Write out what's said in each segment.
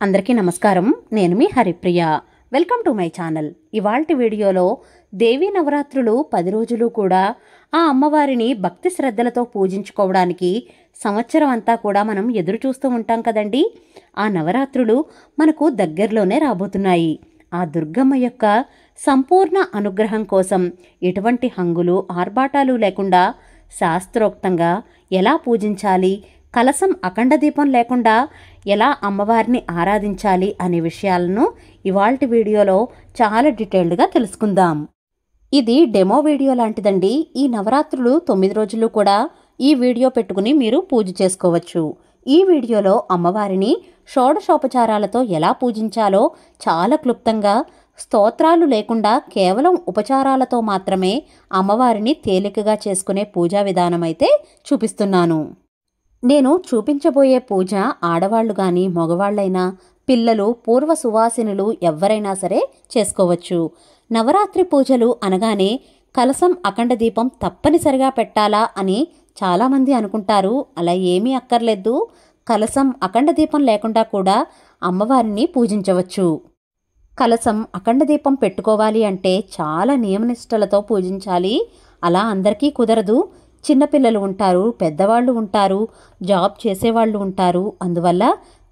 అందరికీ నమస్కారం. నేను మీ Haripriya. Welcome to my channel. ఇవాల్టి వీడియోలో దేవీ నవరాత్రులు 10 రోజులు కూడా ఆ అమ్మవారిని భక్తి శ్రద్ధలతో పూజించుకోవడానికి సంవత్సరం అంతా కూడా మనం ఎదురు చూస్తూ ఉంటాం కదండి. ఆ నవరాత్రులు మనకు దగ్గరలోనే రాబోతున్నాయి. ఆ దుర్గమ్మ యొక్క సంపూర్ణ అనుగ్రహం కోసం ఎటువంటి హంగులు ఆర్భాటాలు లేకుండా శాస్త్రోక్తంగా ఎలా పూజించాలి, కలసం అఖండ దీపం లేకుండా ఎలా అమ్మవారిని ఆరాధించాలి అనే విషయాలను ఇవాల్టి వీడియోలో చాలా డీటెయిల్డ్గా తెలుసుకుందాం. ఇది డెమో వీడియో లాంటిదండి. ఈ నవరాత్రులు 9 రోజులు కూడా ఈ వీడియో పెట్టుకుని మీరు పూజ చేసుకోవచ్చు. ఈ వీడియోలో అమ్మవారిని షోడశోపచారాలతో ఎలా పూజించాలో చాలా క్లుప్తంగా, స్తోత్రాలు లేకుండా కేవలం ఉపచారాలతో మాత్రమే అమ్మవారిని తేలికగా చేసుకునే పూజా విధానం అయితే చూపిస్తున్నాను. నేను చూపించబోయే పూజ ఆడవాళ్లు కానీ మగవాళ్ళైనా, పిల్లలు, పూర్వ సువాసినులు ఎవ్వరైనా సరే చేసుకోవచ్చు. నవరాత్రి పూజలు అనగానే కలసం అఖండ దీపం తప్పనిసరిగా పెట్టాలా అని చాలామంది అనుకుంటారు. అలా ఏమీ అక్కర్లేదు. కలసం అఖండ దీపం లేకుండా కూడా అమ్మవారిని పూజించవచ్చు. కలసం అఖండ దీపం పెట్టుకోవాలి అంటే చాలా నియమనిష్టలతో పూజించాలి. అలా అందరికీ కుదరదు. చిన్నపిల్లలు ఉంటారు, పెద్దవాళ్ళు ఉంటారు, జాబ్ చేసేవాళ్ళు ఉంటారు. అందువల్ల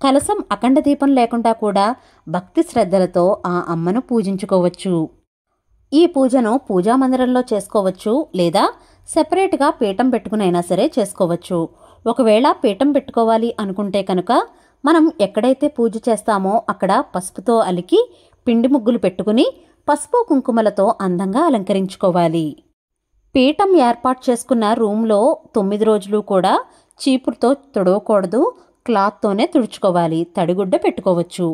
కలసం అఖండ దీపం లేకుండా కూడా భక్తి శ్రద్ధలతో ఆ అమ్మను పూజించుకోవచ్చు. ఈ పూజను పూజా మందిరంలో చేసుకోవచ్చు, లేదా సెపరేట్గా పీఠం పెట్టుకునైనా సరే చేసుకోవచ్చు. ఒకవేళ పీఠం పెట్టుకోవాలి అనుకుంటే కనుక మనం ఎక్కడైతే పూజ చేస్తామో అక్కడ పసుపుతో అలికి పిండి ముగ్గులు పెట్టుకుని పసుపు కుంకుమలతో అందంగా అలంకరించుకోవాలి. పీఠం ఏర్పాటు చేసుకున్న రూమ్లో 9 రోజులు కూడా చీపురుతో తుడవకూడదు, క్లాత్తోనే తుడుచుకోవాలి. తడిగుడ్డ పెట్టుకోవచ్చు.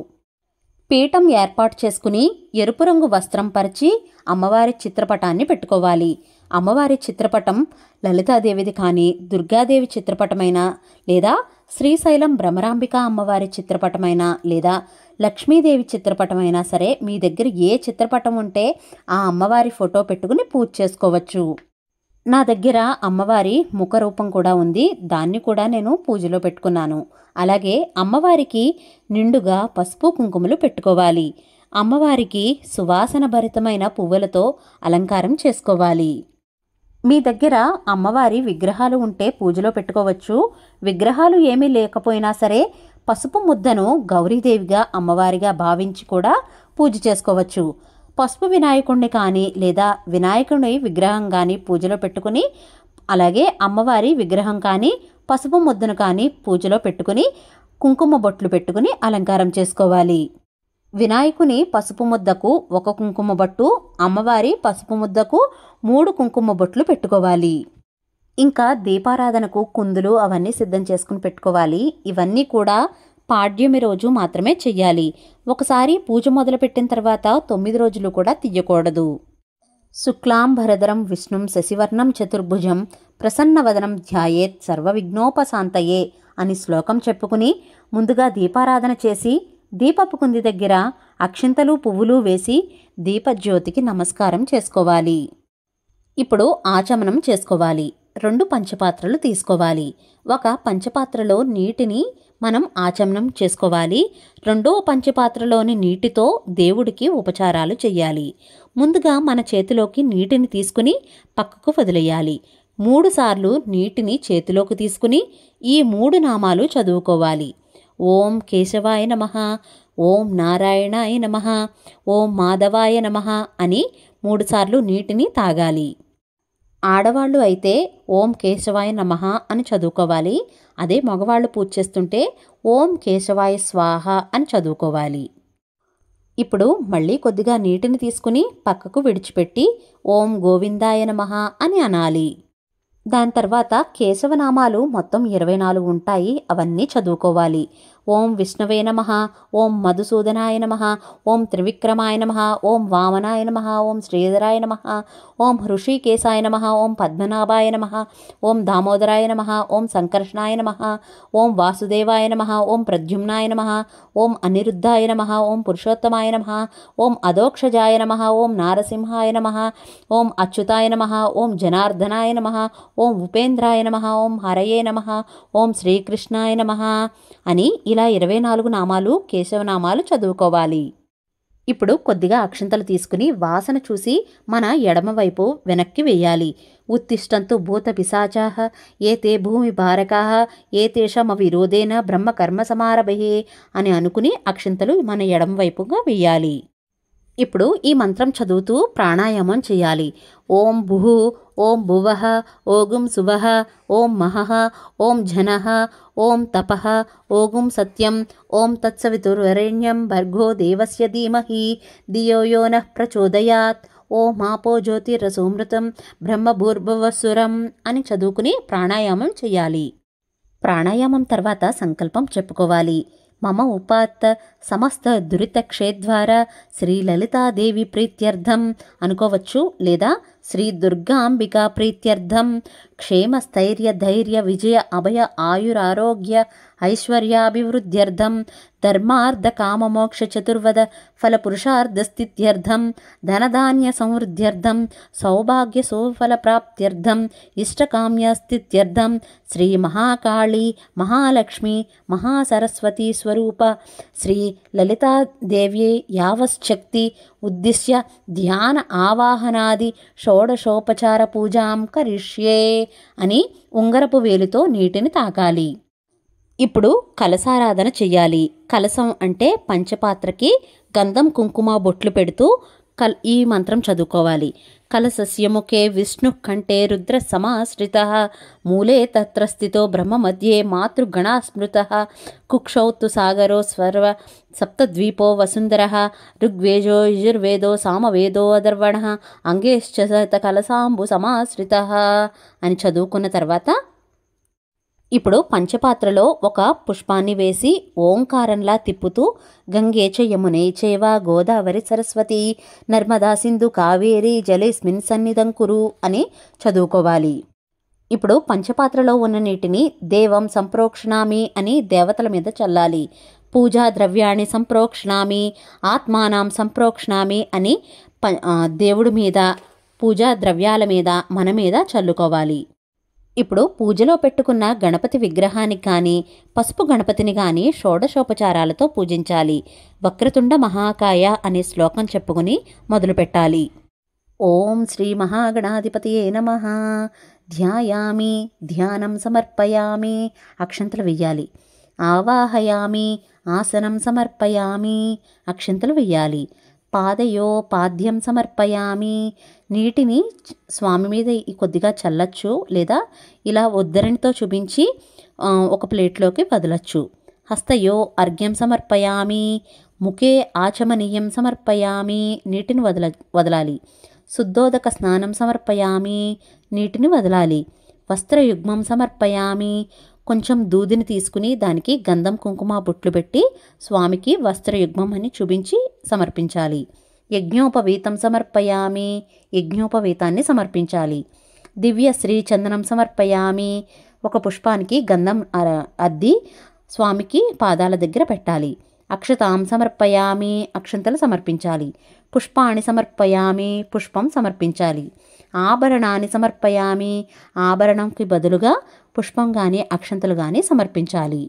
పీఠం ఏర్పాటు చేసుకుని ఎరుపు రంగు వస్త్రం పరిచి అమ్మవారి చిత్రపటాన్ని పెట్టుకోవాలి. అమ్మవారి చిత్రపటం లలితాదేవిది కానీ, దుర్గాదేవి చిత్రపటమైనా, లేదా శ్రీశైలం భ్రమరాంబిక అమ్మవారి చిత్రపటమైనా, లేదా లక్ష్మీదేవి చిత్రపటమైనా సరే మీ దగ్గర ఏ చిత్రపటం ఉంటే ఆ అమ్మవారి ఫోటో పెట్టుకుని పూజ చేసుకోవచ్చు. నా దగ్గర అమ్మవారి ముఖరూపం కూడా ఉంది. దాన్ని కూడా నేను పూజలో పెట్టుకున్నాను. అలాగే అమ్మవారికి నిండుగా పసుపు కుంకుమలు పెట్టుకోవాలి. అమ్మవారికి సువాసన భరితమైన పువ్వులతో అలంకారం చేసుకోవాలి. మీ దగ్గర అమ్మవారి విగ్రహాలు ఉంటే పూజలో పెట్టుకోవచ్చు. విగ్రహాలు ఏమీ లేకపోయినా సరే పసుపు ముద్దను గౌరీదేవిగా అమ్మవారిగా భావించి కూడా పూజ చేసుకోవచ్చు. పసుపు వినాయకుడిని కానీ, లేదా వినాయకుడి విగ్రహం కానీ పూజలో పెట్టుకుని, అలాగే అమ్మవారి విగ్రహం కానీ పసుపు ముద్దను కానీ పూజలో పెట్టుకుని కుంకుమ బొట్లు పెట్టుకుని అలంకారం చేసుకోవాలి. వినాయకుని పసుపు ముద్దకు 1 కుంకుమ బొట్టు, అమ్మవారి పసుపు ముద్దకు 3 కుంకుమ బొట్లు పెట్టుకోవాలి. ఇంకా దీపారాధనకు కుందులు అవన్నీ సిద్ధం చేసుకుని పెట్టుకోవాలి. ఇవన్నీ కూడా పాడ్యమి రోజు మాత్రమే చెయ్యాలి. ఒకసారి పూజ మొదలుపెట్టిన తర్వాత 9 రోజులు కూడా తీయకూడదు. శుక్లాంబరధరం విష్ణుం శశివర్ణం చతుర్భుజం ప్రసన్నవదనం ధ్యాయేత్ సర్వవిఘ్నోపశాంతయే అని శ్లోకం చెప్పుకుని ముందుగా దీపారాధన చేసి దీపపు కుంది దగ్గర అక్షింతలు పువ్వులు వేసి దీపజ్యోతికి నమస్కారం చేసుకోవాలి. ఇప్పుడు ఆచమనం చేసుకోవాలి. 2 పంచపాత్రలు తీసుకోవాలి. ఒక పంచపాత్రలో నీటిని మనం ఆచమనం చేసుకోవాలి. 2వ పంచపాత్రలోని నీటితో దేవుడికి ఉపచారాలు చెయ్యాలి. ముందుగా మన చేతిలోకి నీటిని తీసుకుని పక్కకు వదిలేయాలి. 3 సార్లు నీటిని చేతిలోకి తీసుకుని ఈ 3 నామాలు చదువుకోవాలి. ఓం కేశవాయ నమః, ఓం నారాయణాయ నమః, ఓం మాధవాయ నమః అని 3 సార్లు నీటిని తాగాలి. ఆడవాళ్ళు అయితే ఓం కేశవాయ నమః అని చదువుకోవాలి. అదే మగవాళ్ళు పూజ చేస్తుంటే ఓం కేశవాయ స్వాహ అని చదువుకోవాలి. ఇప్పుడు మళ్ళీ కొద్దిగా నీటిని తీసుకుని పక్కకు విడిచిపెట్టి ఓం గోవిందాయ నమః అని అనాలి. దాని తర్వాత కేశవనామాలు మొత్తం 24 ఉంటాయి. అవన్నీ చదువుకోవాలి. ఓం విష్ణవే నమః, ఓం మధుసూదనాయ నమః, ఓం త్రివిక్రమాయ నమః, ఓం వామనాయ నమః, ఓం శ్రీధరాయ నమః, ఓం హృషికేశాయ నమః, ఓం పద్మనాభాయ నమః, ఓం దామోదరాయ నమః, ఓం సంకర్షణాయ నమః, ఓం వాసుదేవాయ నమః, ఓం ప్రద్యుమ్నాయ నమః, ఓం అనిరుద్ధాయ నమః, ఓం పురుషోత్తమాయ నమః, ఓం అదోక్షజాయ నమః, ఓం నారసింహాయ నమః, ఓం అచ్యుతాయ నమః, ఓం జనార్దనాయ నమః, ఓం ఉపేంద్రాయ నమః, ఓం హరయే నమః, ఓం శ్రీకృష్ణాయ నమః అని ఇలా 24 నామాలు కేశవనామాలు చదువుకోవాలి. ఇప్పుడు కొద్దిగా అక్షంతలు తీసుకుని వాసన చూసి మన ఎడమవైపు వెనక్కి వెయ్యాలి. ఉత్తిష్టంతు భూత పిశాచాః ఏతే భూమి భారకాః ఏతేషామవిరోధేన బ్రహ్మ కర్మ సమారభే అని అనుకుని అక్షంతలు మన ఎడమవైపుగా వెయ్యాలి. ఇప్పుడు ఈ మంత్రం చదువుతూ ప్రాణాయామం చేయాలి. ఓం భుః, ఓం భువః, ఓం సువః, ఓం మహః, ఓం జనః, ఓం తపః, ఓం సత్యం, ఓం తత్సవితుర్వరేణ్యం భర్గో దేవస్య ధీమహి ధియో యో నః ప్రచోదయాత్, ఓం ఆపో జ్యోతిరసోమృతం బ్రహ్మభూర్భువస్సురం అని చదువుకుని ప్రాణాయామం చేయాలి. ప్రాణాయామం తర్వాత సంకల్పం చెప్పుకోవాలి. మమ ఉపాత్త సమస్త దురితక్షేద్వారా శ్రీ లలితాదేవి ప్రీత్యర్థం అనుకోవచ్చు, లేదా శ్రీ దుర్గాంబికా ప్రీత్యర్థం క్షేమస్థైర్య ధైర్య విజయ అభయ ఆయురారోగ్య ఐశ్వర్యాభివృద్ధ్యర్థం ధర్మార్థ కామమోక్ష చతుర్వద ఫలపురుషార్థస్థిత్యర్థం ధనధాన్య సంవృద్ధ్యర్థం సౌభాగ్య సుఫల ప్రాప్త్యర్థం ఇష్టకామ్యస్థిత్యర్థం శ్రీ మహాకాళీ మహాలక్ష్మి మహాసరస్వతీ స్వరూప శ్రీ లలితాదేవ్యే యావశ్శక్తి ఉద్దిశ్య ధ్యాన ఆవాహనాది షోడశోపచార పూజాం కరిష్యే అని ఉంగరపు వేలుతో నీటిని తాకాలి. ఇప్పుడు కలసారాధన చెయ్యాలి. కలసం అంటే పంచపాత్రకి గంధం కుంకుమ బొట్లు పెడుతూ ఈ మంత్రం చదువుకోవాలి. కలసస్య ముఖే విష్ణు కంఠే రుద్ర సమాశ్రితః మూలే తత్ర స్థితో బ్రహ్మ మధ్యే మాతృగణా స్మృతః కుక్షౌ తు సాగరో స్వర్వ సప్తద్వీపో వసుంధరః ఋగ్వేదో యజుర్వేదో సామవేదో అథర్వణః అంగేశ్చ సత కలసాంబు సమాశ్రితః అని చదువుకున్న తర్వాత ఇప్పుడు పంచపాత్రలో ఒక పుష్పాన్ని వేసి ఓంకారంలా తిప్పుతూ గంగే చ యమునే చైవ గోదావరి సరస్వతి నర్మదా సింధు కావేరి జలేస్మిన్ సన్నిధం కురు అని చదువుకోవాలి. ఇప్పుడు పంచపాత్రలో ఉన్న నీటిని దేవం సంప్రోక్షణామి అని దేవతల మీద చల్లాలి. పూజా ద్రవ్యాన్ని సంప్రోక్షణామి ఆత్మానాం సంప్రోక్షణామి అని దేవుడి మీద పూజా ద్రవ్యాల మీద మన మీద చల్లుకోవాలి. ఇప్పుడు పూజలో పెట్టుకున్న గణపతి విగ్రహానికి కానీ పసుపు గణపతిని కానీ షోడశోపచారాలతో పూజించాలి. వక్రతుండ మహాకాయ అనే శ్లోకం చెప్పుకుని మొదలుపెట్టాలి. ఓం శ్రీ మహాగణాధిపతియే నమః ధ్యాయామి ధ్యానం సమర్పయామి అక్షంతలు వెయ్యాలి. ఆవాహయామి ఆసనం సమర్పయామి అక్షంతలు వెయ్యాలి. పాదయో పాద్యం సమర్పయామి నీటిని స్వామి మీద కొద్దిగా చల్లచ్చు, లేదా ఇలా ఉద్ధరణితో చూపించి ఒక ప్లేట్లోకి వదలచ్చు. హస్తయో అర్ఘ్యం సమర్పయామి ముఖే ఆచమనీయం సమర్పయామి నీటిని వదలాలి. శుద్ధోదక స్నానం సమర్పయామి నీటిని వదలాలి. వస్త్రయుగ్మం సమర్పయామి కొంచెం దూదిని తీసుకుని దానికి గంధం కుంకుమ బొట్లు పెట్టి స్వామికి వస్త్రయుగ్మం అని చూపించి సమర్పించాలి. యజ్ఞోపవీతం సమర్పయామి యజ్ఞోపవీతాన్ని సమర్పించాలి. దివ్య శ్రీ చందనం సమర్పయామి ఒక పుష్పానికి గంధం అద్ది స్వామికి పాదాల దగ్గర పెట్టాలి. అక్షతాం సమర్పయామి అక్షంతలు సమర్పించాలి. పుష్పాన్ని సమర్పయామి పుష్పం సమర్పించాలి. ఆభరణాన్ని సమర్పయామి ఆభరణంకి బదులుగా పుష్పం కానీ అక్షంతలు కానీ సమర్పించాలి.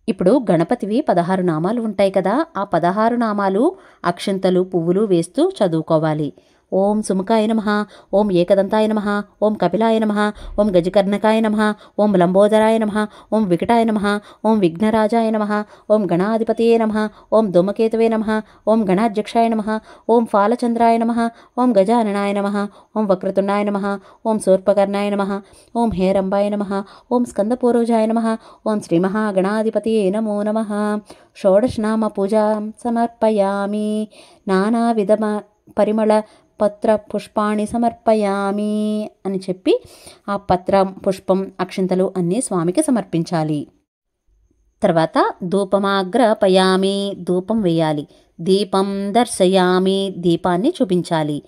ఇప్పుడు గణపతివి 16 నామాలు ఉంటాయి కదా, ఆ 16 నామాలు అక్షంతలు పువ్వులు వేస్తూ చదువుకోవాలి. ఓం సుముఖాయ నమః ఓం ఏకదంతాయ నమః ఓం కపిలాయ నమః ఓం గజకర్ణకాయ నమః ఓం లంబోదరాయ నమః ఓం వికటాయ నమః ఓం విఘ్నరాజాయ నమః ఓం గణాధిపతయే నమః ఓం ధూమకేతవే నమః ఓం గణాధ్యక్షాయ నమః ఓం ఫాలచంద్రాయ నమః ఓం గజాననాయ నమః ఓం వక్రతుండాయ నమః ఓం శూర్పకర్ణాయ నమః ఓం హేరంబాయ నమః ఓం స్కందపూర్వజాయ నమః ఓం శ్రీ మహాగణాధిపతయే నమో నమః షోడశనామ పూజాం సమర్పయామి నానావిధ పరిమళ పత్ర పుష్పాణి సమర్పయామి అని చెప్పి ఆ పత్రం పుష్పం అక్షంతలు అన్నీ స్వామికి సమర్పించాలి. తర్వాత ధూపమాగ్రపయామి ధూపం వేయాలి. దీపం దర్శయామి దీపాన్ని చూపించాలి.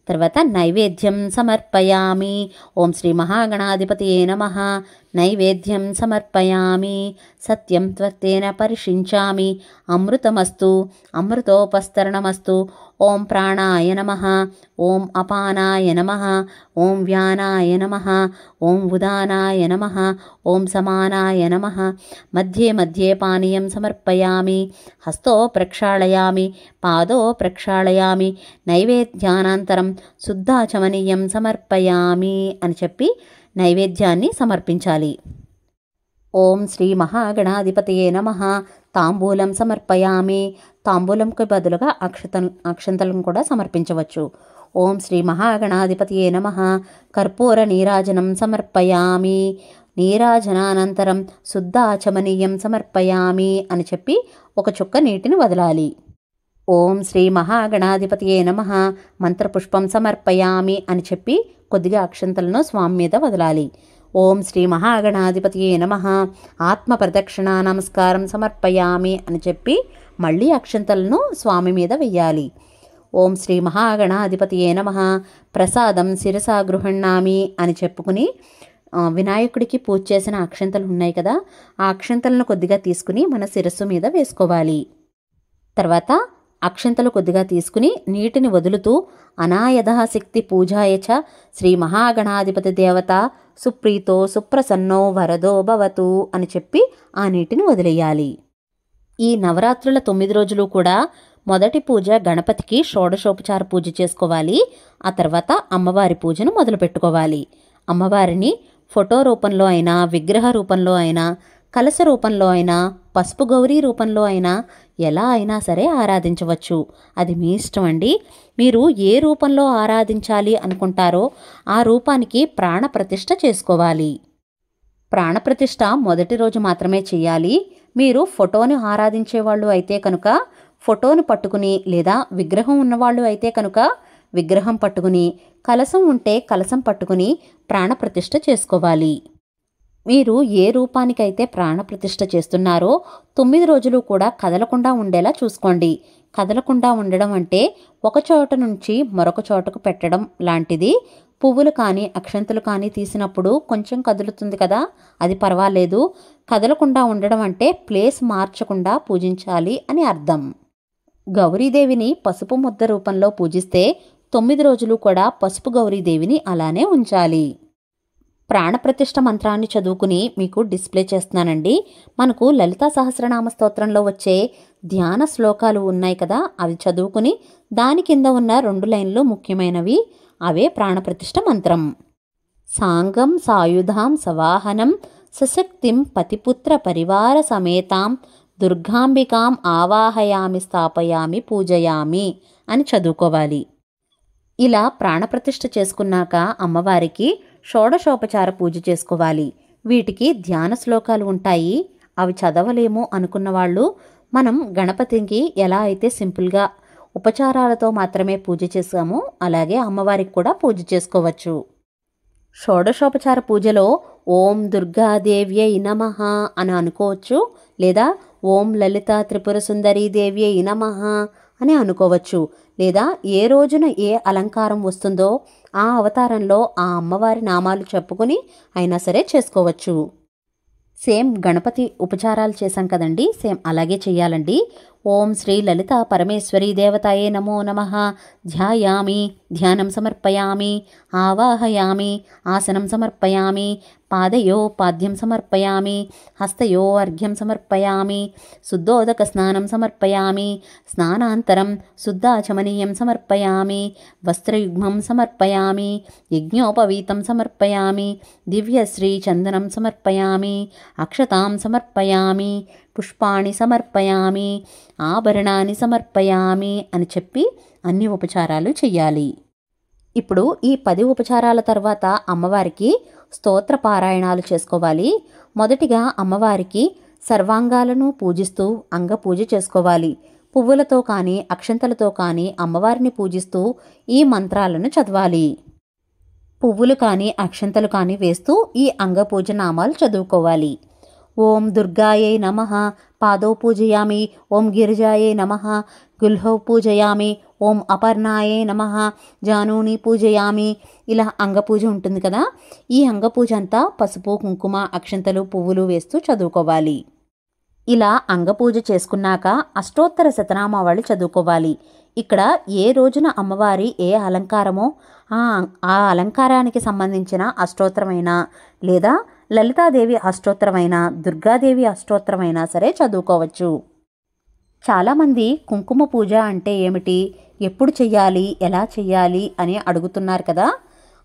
తర్వాత నైవేద్యం సమర్పయామి ఓం శ్రీ మహాగణాధిపతియే నమః నైవేద్యం సమర్పయామి, సత్యం త్వత్తేన పరిషించామి, అమృతమస్తు అమృతోపస్తరణమస్తు. ఓం ప్రాణాయ నమః, ఓం అపానాయ నమః, ఓం వ్యానాయ నమః, ఓం ఉదానాయ నమః, ఓం సమానాయ నమః. మధ్యే మధ్యే పానీయం సమర్పయామి, హస్తో ప్రక్షాళయామి, పాదో ప్రక్షాళయామి, నైవేద్యానంతరం శుద్ధాచమనీయం సమర్పయామి అని చెప్పి నైవేద్యాన్ని సమర్పించాలి. ఓం శ్రీ మహాగణాధిపతయే నమః. తాంబూలం సమర్పయామి, తాంబూలంకు బదులుగా అక్షంతలను కూడా సమర్పించవచ్చు. ఓం శ్రీ మహాగణాధిపతయే నమః. కర్పూర నీరాజనం సమర్పయామి, నీరాజనానంతరం శుద్ధాచమనీయం సమర్పయామి అని చెప్పి ఒక చుక్క నీటిని వదలాలి. ఓం శ్రీ మహాగణాధిపతయే నమః. మంత్రపుష్పం సమర్పయామి అని చెప్పి కొద్దిగా అక్షంతలను స్వామి మీద వదలాలి. ఓం శ్రీ మహాగణాధిపతయే నమః. ఆత్మ ప్రదక్షిణ నమస్కారం సమర్పయామి అని చెప్పి మళ్ళీ అక్షంతలను స్వామి మీద వెయ్యాలి. ఓం శ్రీ మహాగణాధిపతయే నమః. ప్రసాదం శిరసా గృహణామి అని చెప్పుకుని వినాయకుడికి పూజ చేసిన అక్షంతలు ఉన్నాయి కదా, ఆ అక్షంతలను కొద్దిగా తీసుకుని మన శిరస్సు మీద వేసుకోవాలి. తర్వాత అక్షంతలు కొద్దిగా తీసుకుని నీటిని వదులుతూ అనాయథాశక్తి పూజాయచ శ్రీ మహాగణాధిపతి దేవత సుప్రీతో సుప్రసన్నో వరదో భవతు అని చెప్పి ఆ నీటిని వదిలేయాలి. ఈ నవరాత్రుల 9 రోజులు కూడా మొదటి పూజ గణపతికి షోడశోపచార పూజ చేసుకోవాలి. ఆ తర్వాత అమ్మవారి పూజను మొదలుపెట్టుకోవాలి. అమ్మవారిని ఫోటో రూపంలో అయినా, విగ్రహ రూపంలో అయినా, కలశ రూపంలో అయినా, పసుపు గౌరీ రూపంలో అయినా ఎలా అయినా సరే ఆరాధించవచ్చు. అది మీ ఇష్టం అండి. మీరు ఏ రూపంలో ఆరాధించాలి అనుకుంటారో ఆ రూపానికి ప్రాణప్రతిష్ఠ చేసుకోవాలి. ప్రాణప్రతిష్ఠ మొదటి రోజు మాత్రమే చేయాలి. మీరు ఫోటోని ఆరాధించేవాళ్ళు అయితే కనుక ఫోటోను పట్టుకుని, లేదా విగ్రహం ఉన్నవాళ్ళు అయితే కనుక విగ్రహం పట్టుకుని, కలశం ఉంటే కలశం పట్టుకుని ప్రాణప్రతిష్ఠ చేసుకోవాలి. మీరు ఏ రూపానికైతే ప్రాణప్రతిష్ఠ చేస్తున్నారో 9 రోజులు కూడా కదలకుండా ఉండేలా చూసుకోండి. కదలకుండా ఉండడం అంటే ఒక చోట నుంచి మరొక చోటకు పెట్టడం లాంటిది. పువ్వులు కానీ అక్షంతలు కానీ తీసినప్పుడు కొంచెం కదులుతుంది కదా, అది పర్వాలేదు. కదలకుండా ఉండడం అంటే ప్లేస్ మార్చకుండా పూజించాలి అని అర్థం. గౌరీదేవిని పసుపు ముద్ద రూపంలో పూజిస్తే 9 రోజులు కూడా పసుపు గౌరీదేవిని అలానే ఉంచాలి. ప్రాణప్రతిష్ఠ మంత్రాన్ని చదువుకుని మీకు డిస్ప్లే చేస్తున్నానండి. మనకు లలితా సహస్రనామ స్తోత్రంలో వచ్చే ధ్యాన శ్లోకాలు ఉన్నాయి కదా, అవి చదువుకుని దాని కింద ఉన్న 2 లైన్లు ముఖ్యమైనవి. అవే ప్రాణప్రతిష్ఠ మంత్రం. సాంగం సాయుధాం సవాహనం సశక్తిం పతిపుత్ర పరివార సమేతాం దుర్గాంబికాం ఆవాహయామి స్థాపయామి పూజయామి అని చదువుకోవాలి. ఇలా ప్రాణప్రతిష్ఠ చేసుకున్నాక అమ్మవారికి షోడశోపచార పూజ చేసుకోవాలి. వీటికి ధ్యాన శ్లోకాలు ఉంటాయి. అవి చదవలేము అనుకున్న వాళ్ళు మనం గణపతికి ఎలా అయితే సింపుల్గా ఉపచారాలతో మాత్రమే పూజ చేసామో అలాగే అమ్మవారికి కూడా పూజ చేసుకోవచ్చు. షోడశోపచార పూజలో ఓం దుర్గాదేవ్యై నమః అని అనుకోవచ్చు, లేదా ఓం లలిత త్రిపుర సుందరీ దేవ్యై నమః అని అనుకోవచ్చు. లేదా ఏ రోజున ఏ అలంకారం వస్తుందో ఆ అవతారంలో ఆ అమ్మవారి నామాలు చెప్పుకొని అయినా సరే చేసుకోవచ్చు. సేమ్ గణపతి ఉపచారాలు చేశాం కదండి, సేమ్ అలాగే చేయాలండి. ఓం శ్రీ లలిత పరమేశ్వరీ దేవతాయే నమో నమః. ధ్యాయామి, ధ్యానం సమర్పయామి, ఆవాహయామి, ఆసనం సమర్పయామి, పాదయో పాద్యం సమర్పయామి, హస్తయో అర్ఘ్యం సమర్పయామి, శుద్ధోదక స్నానం సమర్పయామి, స్నానాంతరం శుద్ధాచమనీయం సమర్పయామి, వస్త్రయుగ్మం సమర్పయామి, యజ్ఞోపవీతం సమర్పయామి, దివ్యశ్రీ చందనం సమర్పయామి, అక్షతాం సమర్పయామి, పుష్పాణి సమర్పయామి, ఆభరణాన్ని సమర్పయామి అని చెప్పి అన్ని ఉపచారాలు చెయ్యాలి. ఇప్పుడు ఈ 10 ఉపచారాల తర్వాత అమ్మవారికి స్తోత్ర పారాయణాలు చేసుకోవాలి. మొదటిగా అమ్మవారికి సర్వాంగాలను పూజిస్తూ అంగపూజ చేసుకోవాలి. పువ్వులతో కానీ అక్షంతలతో కానీ అమ్మవారిని పూజిస్తూ ఈ మంత్రాలను చదవాలి. పువ్వులు కానీ అక్షంతలు కానీ వేస్తూ ఈ అంగపూజ నామాలు చదువుకోవాలి. ఓం దుర్గాయై నమః పాదో పూజయామి, ఓం గిరిజాయై నమః గుల్హౌ పూజయామి, ఓం అపర్ణాయే నమః జానూని పూజయామి, ఇలా అంగపూజ ఉంటుంది కదా. ఈ అంగపూజ అంతా పసుపు కుంకుమ అక్షంతలు పువ్వులు వేస్తూ చదువుకోవాలి. ఇలా అంగపూజ చేసుకున్నాక అష్టోత్తర శతనామావళి చదువుకోవాలి. ఇక్కడ ఏ రోజున అమ్మవారి ఏ అలంకారమో ఆ అలంకారానికి సంబంధించిన అష్టోత్తరమైన లేదా లలితాదేవి అష్టోత్తరమైన దుర్గాదేవి అష్టోత్తరమైనా సరే చదువుకోవచ్చు. చాలామంది కుంకుమ పూజ అంటే ఏమిటి, ఎప్పుడు చెయ్యాలి, ఎలా చెయ్యాలి అని అడుగుతున్నారు కదా.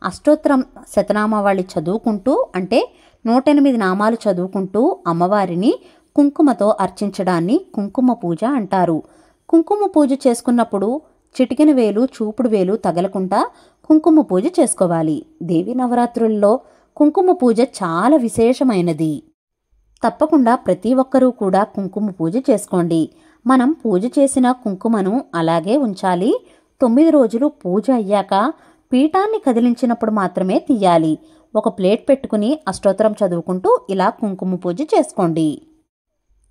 అష్టోత్తరం శతనామావళి చదువుకుంటూ అంటే 108 నామాలు చదువుకుంటూ అమ్మవారిని కుంకుమతో అర్చించడాన్ని కుంకుమ పూజ అంటారు. కుంకుమ పూజ చేసుకున్నప్పుడు చిటికెన వేలు చూపుడు వేలు తగలకుండా కుంకుమ పూజ చేసుకోవాలి. దేవీ నవరాత్రుల్లో కుంకుమ పూజ చాలా విశేషమైనది. తప్పకుండా ప్రతి ఒక్కరూ కూడా కుంకుమ పూజ చేసుకోండి. మనం పూజ చేసిన కుంకుమను అలాగే ఉంచాలి. 9 రోజులు పూజ అయ్యాక పీఠాన్ని కదిలించినప్పుడు మాత్రమే తీయాలి. ఒక ప్లేట్ పెట్టుకుని అష్టోత్తరం చదువుకుంటూ ఇలా కుంకుమ పూజ చేసుకోండి.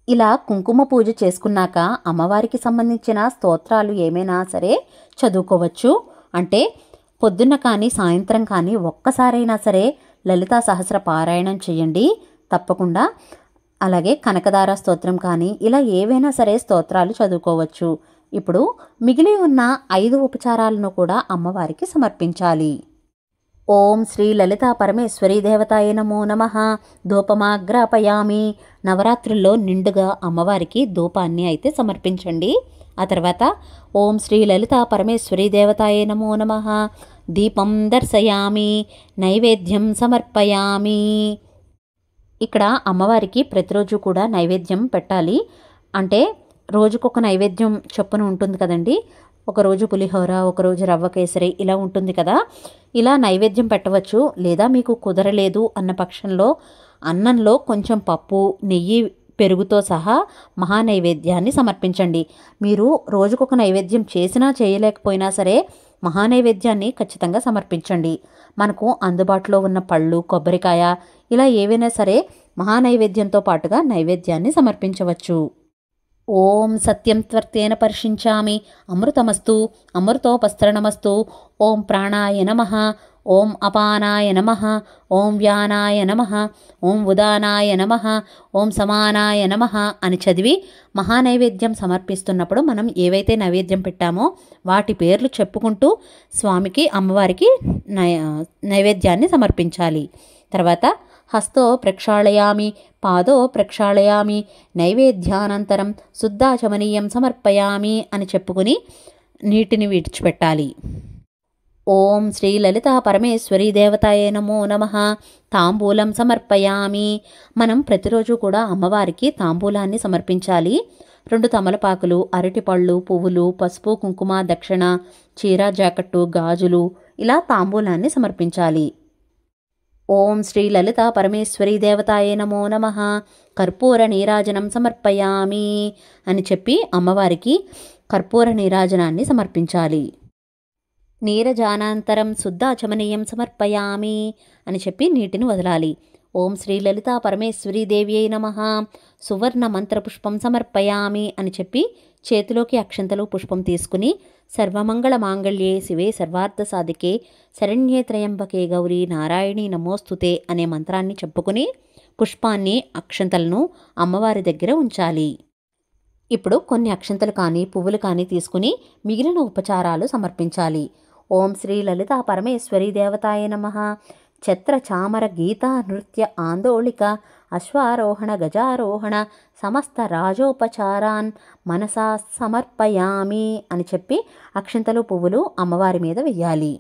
ఇలా కుంకుమ పూజ చేసుకున్నాక అమ్మవారికి సంబంధించిన స్తోత్రాలు ఏమైనా సరే చదువుకోవచ్చు. అంటే పొద్దున్న కానీ సాయంత్రం కానీ ఒక్కసారైనా సరే లలితా సహస్ర పారాయణం చేయండి తప్పకుండా. అలాగే కనకదార స్తోత్రం కానీ ఇలా ఏవైనా సరే స్తోత్రాలు చదువుకోవచ్చు. ఇప్పుడు మిగిలి ఉన్న 5 ఉపచారాలను కూడా అమ్మవారికి సమర్పించాలి. ఓం శ్రీ లలితా పరమేశ్వరీ దేవతాయ నమో నమః. ధూపమాగ్రాపయామి. నవరాత్రుల్లో నిండుగా అమ్మవారికి ధూపాన్ని అయితే సమర్పించండి. ఆ తర్వాత ఓం శ్రీ లలితా పరమేశ్వరీ దేవతాయ నమో నమః. దీపం దర్శయామి, నైవేద్యం సమర్పయామి. ఇక్కడ అమ్మవారికి ప్రతిరోజు కూడా నైవేద్యం పెట్టాలి. అంటే రోజుకొక నైవేద్యం చొప్పున ఉంటుంది కదండి. ఒకరోజు పులిహోర, ఒకరోజు రవ్వ కేసరి ఇలా ఉంటుంది కదా. ఇలా నైవేద్యం పెట్టవచ్చు. లేదా మీకు కుదరలేదు అన్న పక్షంలో అన్నంలో కొంచెం పప్పు, నెయ్యి, పెరుగుతో సహా మహానైవేద్యాన్ని సమర్పించండి. మీరు రోజుకొక నైవేద్యం చేసినా చేయలేకపోయినా సరే మహానైవేద్యాన్ని ఖచ్చితంగా సమర్పించండి. మనకు అందుబాటులో ఉన్న పళ్ళు, కొబ్బరికాయ ఇలా ఏవైనా సరే మహానైవేద్యంతో పాటుగా నైవేద్యాన్ని సమర్పించవచ్చు. ఓం సత్యం త్వర్తేన పర్షించామి, అమృతమస్తు, అమృతోపస్తరణమస్తు. ఓం ప్రాణాయ నమః, ఓం అపానాయ నమః, ఓం వ్యానాయ నమః, ఓం ఉదానాయ నమః, ఓం సమానాయ నమః అని చదివి మహానైవేద్యం సమర్పిస్తున్నప్పుడు మనం ఏవైతే నైవేద్యం పెట్టామో వాటి పేర్లు చెప్పుకుంటూ స్వామికి అమ్మవారికి నైవేద్యాన్ని సమర్పించాలి. తర్వాత హస్తో ప్రక్షాళయామి, పాదో ప్రక్షాళయామి, నైవేద్యానంతరం శుద్ధాచమనీయం సమర్పయామి అని చెప్పుకుని నీటిని విడిచిపెట్టాలి. ఓం శ్రీ లలితా పరమేశ్వరీ దేవతాయ నమో నమః. తాంబూలం సమర్పయామి. మనం ప్రతిరోజు కూడా అమ్మవారికి తాంబూలాన్ని సమర్పించాలి. 2 తమలపాకులు, అరటిపళ్ళు, పువ్వులు, పసుపు కుంకుమ, దక్షిణ, చీర జాకెట్టు, గాజులు ఇలా తాంబూలాన్ని సమర్పించాలి. ఓం శ్రీ లలితా పరమేశ్వరీ దేవతాయ నమో నమః. కర్పూర నీరాజనం సమర్పయామి అని చెప్పి అమ్మవారికి కర్పూర నీరాజనాన్ని సమర్పించాలి. నీరజానాంతరం శుద్ధాచమనీయం సమర్పయామి అని చెప్పి నీటిని వదలాలి. ఓం శ్రీ లలితా పరమేశ్వరీ దేవ్యై నమః. సువర్ణ మంత్రపుష్పం సమర్పయామి అని చెప్పి చేతిలోకి అక్షంతలు పుష్పం తీసుకుని సర్వమంగళ మాంగళ్యే శివే సర్వార్థ సాధికే శరణ్యే త్రయంబకే గౌరీ నారాయణి నమోస్తుతే అనే మంత్రాన్ని చెప్పుకుని పుష్పాన్ని అక్షంతలను అమ్మవారి దగ్గర ఉంచాలి. ఇప్పుడు కొన్ని అక్షంతలు కానీ పువ్వులు కానీ తీసుకుని మిగిలిన ఉపచారాలు సమర్పించాలి. ఓం శ్రీ లలితా పరమేశ్వరీ దేవతాయ నమః. ఛత్ర చామర గీతా నృత్య ఆందోళిక అశ్వారోహణ గజారోహణ సమస్త రాజోపచారాన్ మనసా సమర్పయామి అని చెప్పి అక్షంతలు పువ్వులు అమ్మవారి మీద వెయ్యాలి.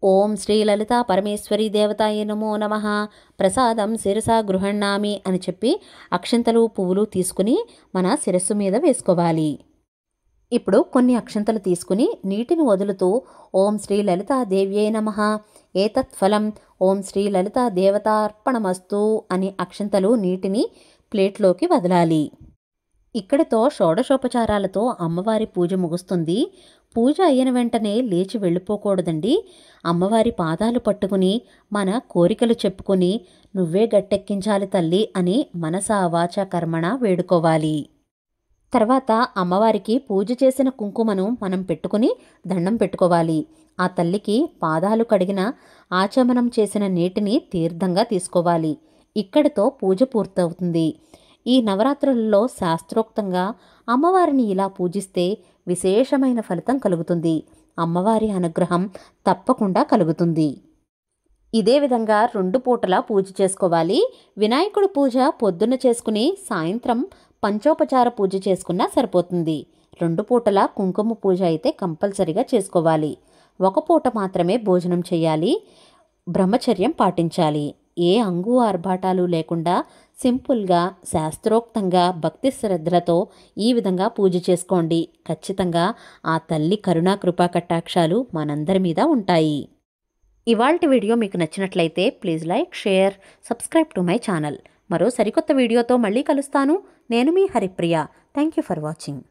ఓం శ్రీ లలితా పరమేశ్వరీ దేవతాయ నమో నమః. ప్రసాదం శిరసా గృహణామి అని చెప్పి అక్షంతలు పువ్వులు తీసుకుని మన శిరస్సు మీద వేసుకోవాలి. ఇప్పుడు కొన్ని అక్షంతలు తీసుకుని నీటిని వదులుతూ ఓం శ్రీ లలితా దేవ్యై నమః. ఏతత్ ఫలం ఓం శ్రీ లలితా దేవతార్పణమస్తు అని అక్షంతలు నీటిని ప్లేట్లోకి వదలాలి. ఇక్కడితో షోడశోపచారాలతో అమ్మవారి పూజ ముగుస్తుంది. పూజ అయిన వెంటనే లేచి వెళ్ళిపోకూడదండి. అమ్మవారి పాదాలు పట్టుకుని మన కోరికలు చెప్పుకుని నువ్వే గట్టెక్కించాలి తల్లి అని మనసా వాచ కర్మణ వేడుకోవాలి. తర్వాత అమ్మవారికి పూజ చేసిన కుంకుమను మనం పెట్టుకుని దండం పెట్టుకోవాలి. ఆ తల్లికి పాదాలు కడిగిన ఆచమనం చేసిన నీటిని తీర్థంగా తీసుకోవాలి. ఇక్కడితో పూజ పూర్తవుతుంది. ఈ నవరాత్రులలో శాస్త్రోక్తంగా అమ్మవారిని ఇలా పూజిస్తే విశేషమైన ఫలితం కలుగుతుంది. అమ్మవారి అనుగ్రహం తప్పకుండా కలుగుతుంది. ఇదే విధంగా 2 పూటలా పూజ చేసుకోవాలి. వినాయకుడి పూజ పొద్దున్న చేసుకుని సాయంత్రం పంచోపచార పూజ చేసుకున్నా సరిపోతుంది. 2 పూటల కుంకుమ పూజ అయితే కంపల్సరిగా చేసుకోవాలి. 1 పూట మాత్రమే భోజనం చేయాలి. బ్రహ్మచర్యం పాటించాలి. ఏ అంగు ఆర్భాటాలు లేకుండా సింపుల్గా శాస్త్రోక్తంగా భక్తి శ్రద్ధలతో ఈ విధంగా పూజ చేసుకోండి. ఖచ్చితంగా ఆ తల్లి కరుణా కృపా కటాక్షాలు మనందరి మీద ఉంటాయి. ఇవాల్టి వీడియో మీకు నచ్చినట్లయితే please like, share, subscribe to my channel. మరో సరికొత్త వీడియోతో మళ్ళీ కలుస్తాను. నేను మీ Haripriya. Thank you for watching.